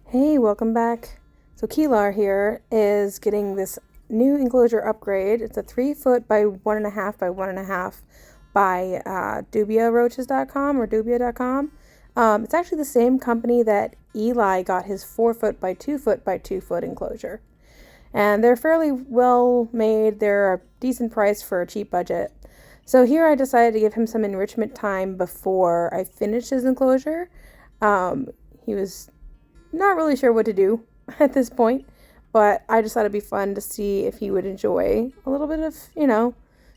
Hey, welcome back. So Kelar here is getting this new enclosure upgrade. It's a 3 foot by 1.5 by 1.5 by dubiaroaches.com or dubia.com. It's actually the same company that Eli got his 4 foot by 2 foot by 2 foot enclosure. And they're fairly well made. They're a decent price for a cheap budget. So here I decided to give him some enrichment time before I finished his enclosure. He was not really sure what to do at this point, but I just thought it'd be fun to see if he would enjoy a little bit of,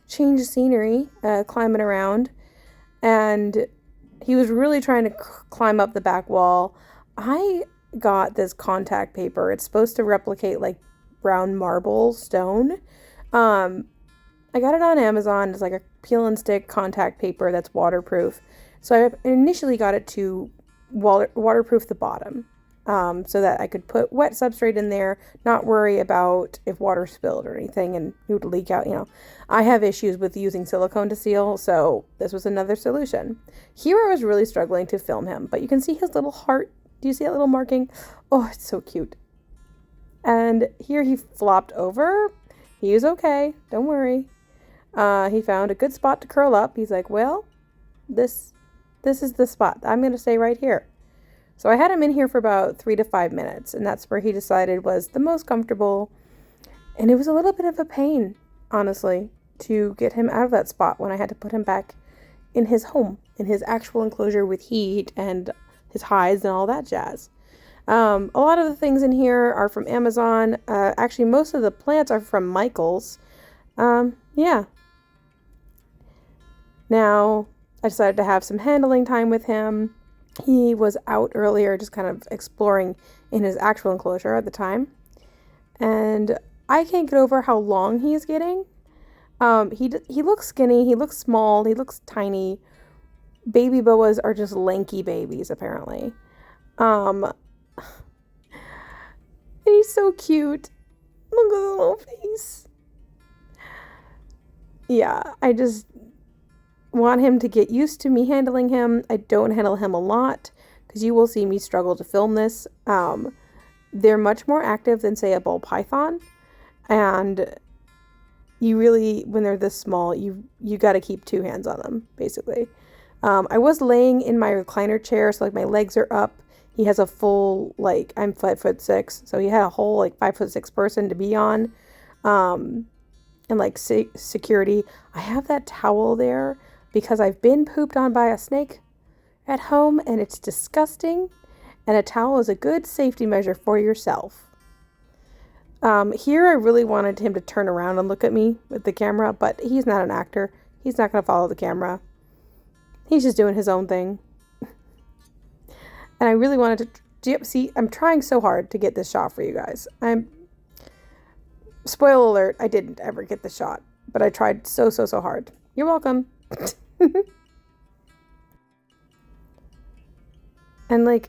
change of scenery, climbing around. And he was really trying to climb up the back wall. I got this contact paper. It's supposed to replicate like brown marble stone. I got it on Amazon. It's like a peel and stick contact paper that's waterproof. So I initially got it to waterproof the bottom. So that I could put wet substrate in there, not worry about if water spilled or anything and it would leak out. I have issues with using silicone to seal, so this was another solution. Here I was really struggling to film him, but you can see his little heart. Do you see that little marking? Oh, it's so cute. And here he flopped over. He was okay, don't worry. He found a good spot to curl up. He's like, well, this is the spot. I'm going to stay right here. So I had him in here for about 3 to 5 minutes, and that's where he decided was the most comfortable. And it was a little bit of a pain, honestly, to get him out of that spot when I had to put him back in his home, in his actual enclosure with heat and his hides and all that jazz. A lot of the things in here are from Amazon. Actually, most of the plants are from Michael's. Yeah. Now, I decided to have some handling time with him. He was out earlier just kind of exploring in his actual enclosure at the time. And I can't get over how long he is getting. He looks skinny, he looks small, he looks tiny. Baby boas are just lanky babies, apparently. And he's so cute. Look at the little face. Yeah, I just want him to get used to me handling him. I don't handle him a lot because you will see me struggle to film this. They're much more active than, say, a ball python, and you really, when they're this small, you got to keep 2 hands on them, basically. I was laying in my recliner chair, so like my legs are up. He has a full, like, I'm 5'6", so he had a whole like 5'6" person to be on, and like security. I have that towel there because I've been pooped on by a snake at home and it's disgusting, and a towel is a good safety measure for yourself. Here I really wanted him to turn around and look at me with the camera, but he's not an actor. He's not going to follow the camera. He's just doing his own thing. And I really wanted to see, I'm trying so hard to get this shot for you guys. Spoiler alert, I didn't ever get the shot, but I tried so hard. You're welcome. And like,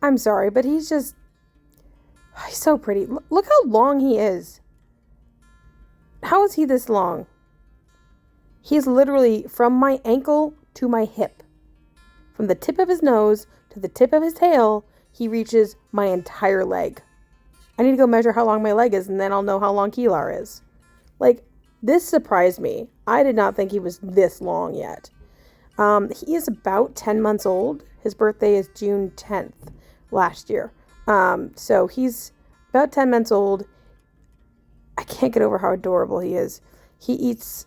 I'm sorry, but he's so pretty. Look how long he is. How is he this long? He's literally from my ankle to my hip. From the tip of his nose to the tip of his tail, he reaches my entire leg. I need to go measure how long my leg is, and then I'll know how long Kelar is. Like, this surprised me. I did not think he was this long yet. He is about 10 months old. His birthday is June 10th last year. So he's about 10 months old. I can't get over how adorable he is. He eats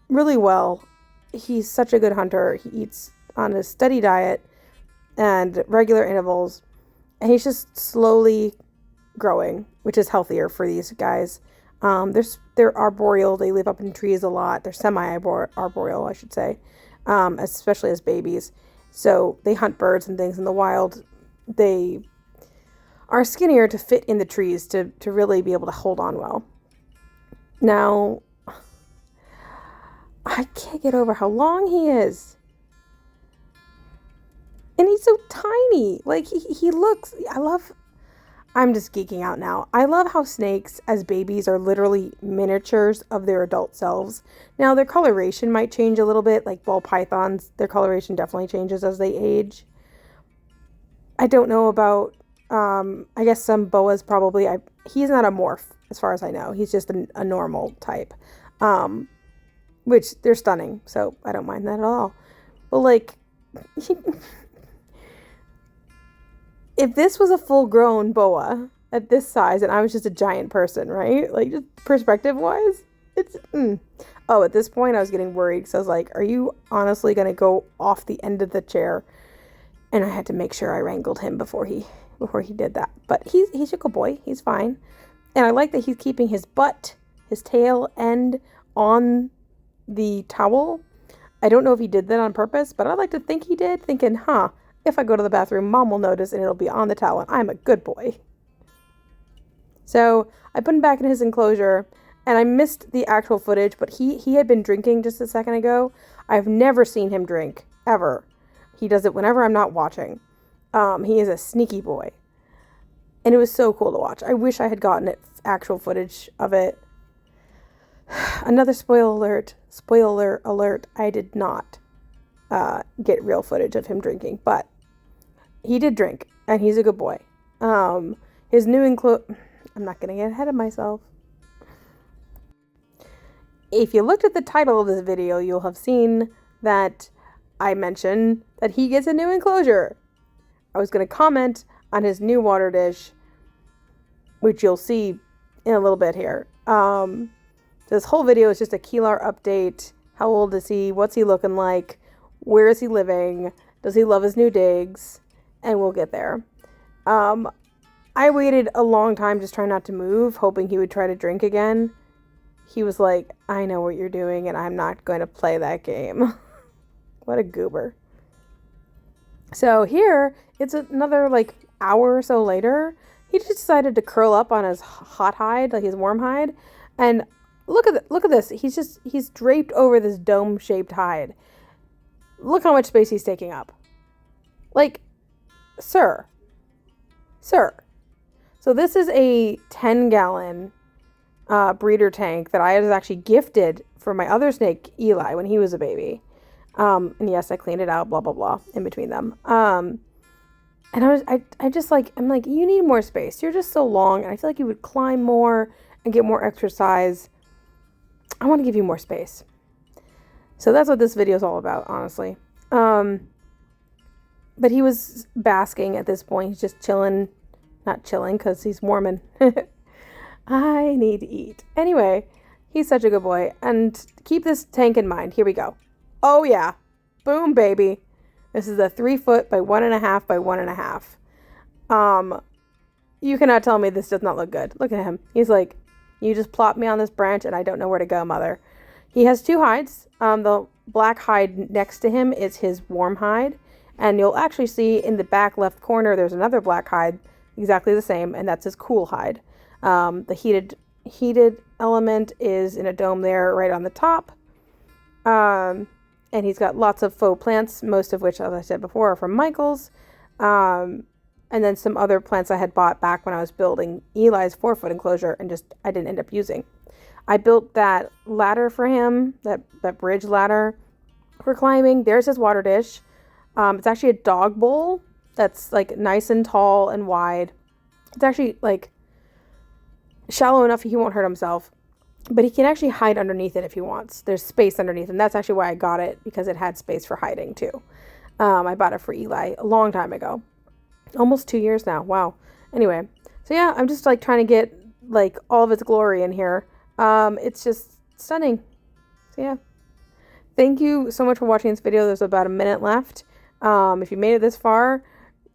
really well. He's such a good hunter. He eats on a steady diet and regular intervals. And he's just slowly growing, which is healthier for these guys. They're arboreal. They live up in trees a lot. They're semi-arboreal, I should say, especially as babies. So they hunt birds and things in the wild. They are skinnier to fit in the trees to really be able to hold on well. Now, I can't get over how long he is. And he's so tiny. Like, he looks, I'm just geeking out now. I love how snakes as babies are literally miniatures of their adult selves. Now, their coloration might change a little bit, like ball pythons. Their coloration definitely changes as they age. I don't know about I guess some boas probably, he's not a morph as far as I know. He's just a normal type, which they're stunning. So I don't mind that at all. But like, if this was a full grown boa at this size and I was just a giant person, right? Like just perspective wise, it's, Oh, at this point I was getting worried because I was like, are you honestly going to go off the end of the chair? And I had to make sure I wrangled him before he did that. But he's a good boy. He's fine. And I like that he's keeping his tail end on the towel. I don't know if he did that on purpose, but I like to think he did, thinking, if I go to the bathroom, mom will notice and it'll be on the towel and I'm a good boy. So I put him back in his enclosure and I missed the actual footage, but he had been drinking just a second ago. I've never seen him drink, ever. He does it whenever I'm not watching. He is a sneaky boy. And it was so cool to watch. I wish I had gotten actual footage of it. Another spoiler alert, I did not get real footage of him drinking, but he did drink, and he's a good boy. His new I'm not going to get ahead of myself. If you looked at the title of this video, you'll have seen that I mentioned that he gets a new enclosure. I was going to comment on his new water dish, which you'll see in a little bit here. This whole video is just a Kelar update. How old is he? What's he looking like? Where is he living? Does he love his new digs? And we'll get there. I waited a long time just trying not to move, hoping he would try to drink again. He was like, I know what you're doing and I'm not going to play that game. What a goober. So here, it's another like hour or so later. He just decided to curl up on his hot hide, like his warm hide. And look at this. He's draped over this dome-shaped hide. Look how much space he's taking up. Like, sir. So this is a 10-gallon breeder tank that I was actually gifted for my other snake, Eli, when he was a baby. And yes, I cleaned it out, blah, blah, blah, in between them. And I'm like, you need more space. You're just so long. And I feel like you would climb more and get more exercise. I want to give you more space. So that's what this video is all about, honestly. But he was basking at this point. He's just chilling. Not chilling because he's warming. I need to eat. Anyway, he's such a good boy. And keep this tank in mind. Here we go. Oh, yeah. Boom, baby. This is a 3 foot by 1.5 by 1.5. You cannot tell me this does not look good. Look at him. He's like, you just plop me on this branch and I don't know where to go, mother. He has 2 hides. The black hide next to him is his warm hide. And you'll actually see in the back left corner, there's another black hide, exactly the same, and that's his cool hide. The heated element is in a dome there right on the top. And he's got lots of faux plants, most of which, as I said before, are from Michael's. And then some other plants I had bought back when I was building Eli's 4-foot enclosure and I didn't end up using. I built that ladder for him, that bridge ladder for climbing. There's his water dish. It's actually a dog bowl that's like nice and tall and wide. It's actually like shallow enough he won't hurt himself. But he can actually hide underneath it if he wants. There's space underneath, and that's actually why I got it, because it had space for hiding too. I bought it for Eli a long time ago. Almost 2 years now. Wow. Anyway, so yeah, I'm just like trying to get like all of its glory in here. It's just stunning. So yeah. Thank you so much for watching this video. There's about a minute left. If you made it this far,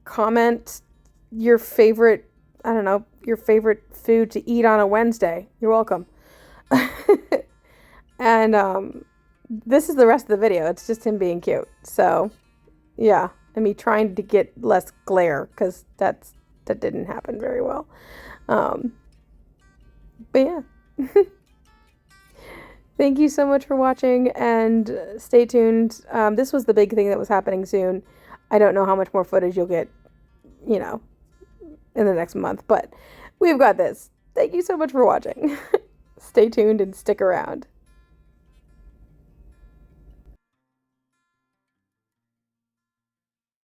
comment your favorite, your favorite food to eat on a Wednesday. You're welcome. And this is the rest of the video. It's just him being cute. So yeah, and me trying to get less glare, because that didn't happen very well. But yeah. Thank you so much for watching, and stay tuned. This was the big thing that was happening soon. I don't know how much more footage you'll get, in the next month, but we've got this. Thank you so much for watching. Stay tuned and stick around.